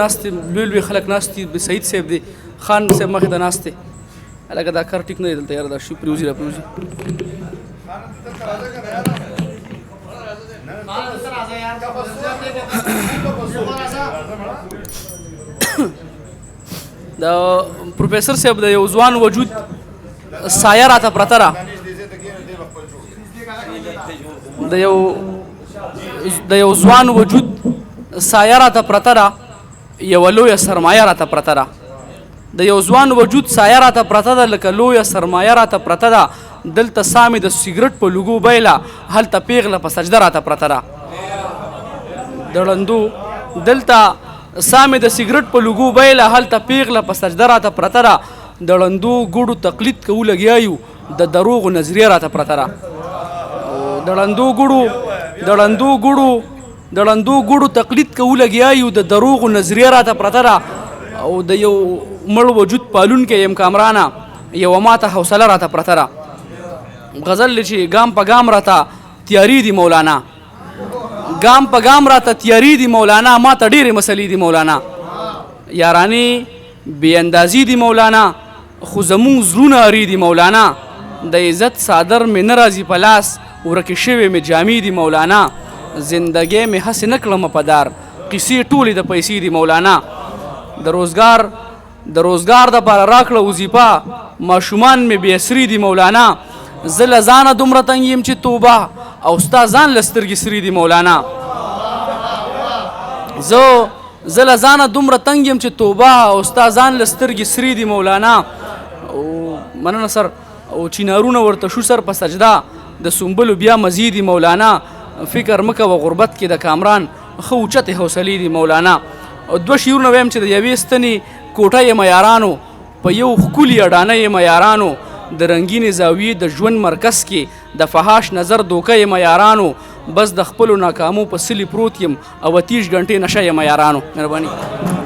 ناست دي لوی لوی خلک ناست دي سعید صاحب دی خان صاحب مخې ته ناست دی هلکه دا کار ټیک نه دی دلته یاره دا شي پرېوځي را پرېوځي د پروفیسر صاحب د یو ځوان وجود سایه راته پرته ده د یو ځوان وجود سایه راته پرته ده یوه لویه سرمایه راته پرته ده د یو ځوان وجود سایه راته پرته ده لکه لویه سرمایه راته پرته ده دلته سا مې د سیګرټ په لوګو بیله هلته پیغله په سجده راته پرته ده د ړندو دلته سا مې د سیګرټ په لوګو بیله هلته پیغله په سجده راته پرته ده د ړندو ګوډو تقلید کوو لګیا یو د دروغو نظریه راته پرته ده د ړندو ګوډو تقلید کوو لګیا یو د دروغو نظریه راته پرته ده او د یو مړ وجود پالونکی یم کامرانه یوه ماته حوصله راته پرته ده غزل چې ګام په ګام راته تیاري دي مولانا ګام په ګام راته تیاري دي مولانا ماته ډېرې مسلې دي مولانا یارانې بې اندازي دي مولانا خو زمونږ زړونه اري دي مولانا د عزت صادر مې نه راځي په لاس ورکې شوې مې جامې دي مولانا زندګۍ مې هسې نه کړمه په دار قیسې ټولې د پیسې دي مولانا د روزګار دپاره راکړه وظیفه ماشومان مې بې اسري دي مولانا زه له ځانه دومره تنګ یم چې توبه او ستا ځان له سترګې سري دي مولانا زه له ځانه دومره تنګ یم چې توبه او ستا ځان له سترګې سري دي مولانا مننه سر او چینارونه ورته شو سر په سجده د سنبلو بیا مزیدي مولانا فکر مه کوه غربت کې د کامران ښه اوچتې حوصلې دي مولانا او دوه شعرونه ویم چې د یوې ستنې کوټه یې یارانو په یو ښکلي اډانه یې یارانو د رنګینې زاویې د ژوند مرکز کې د فحاش نظر دوکه یم یارانو بس د خپلو ناکامو په سلي پروت یم او 30 غنټې نشه یم یارانو مهرباني